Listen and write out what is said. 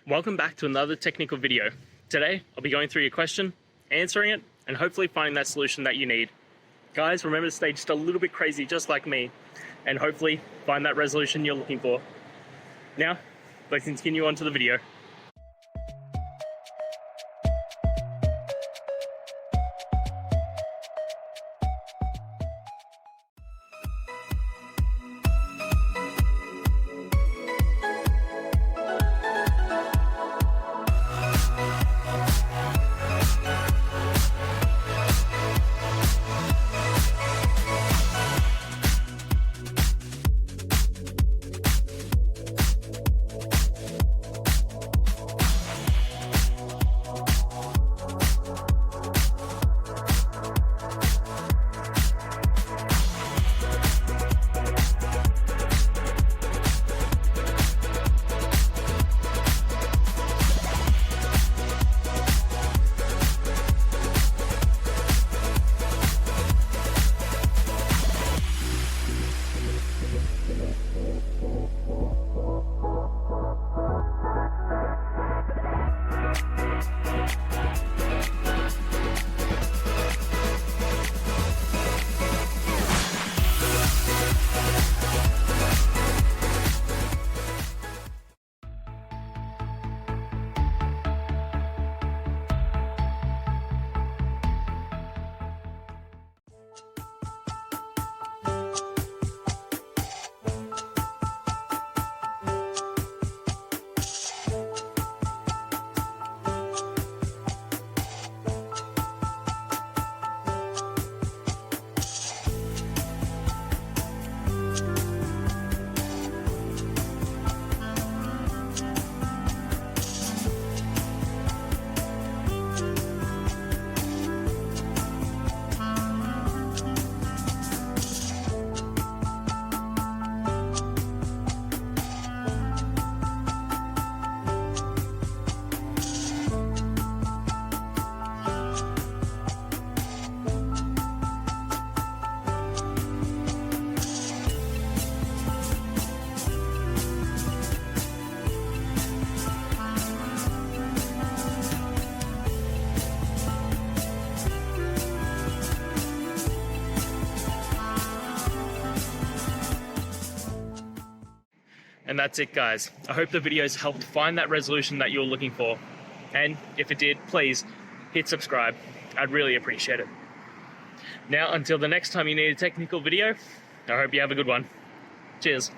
Welcome back to another technical video. Today, I'll be going through your question, answering it, and hopefully finding that solution that you need. Guys, remember to stay just a little bit crazy, just like me, and hopefully find that resolution you're looking for. Now, let's continue on to the video. And that's it, guys. I hope the videos helped find that resolution that you're looking for. And if it did, please hit subscribe. I'd really appreciate it. Now, until the next time you need a technical video, I hope you have a good one. Cheers.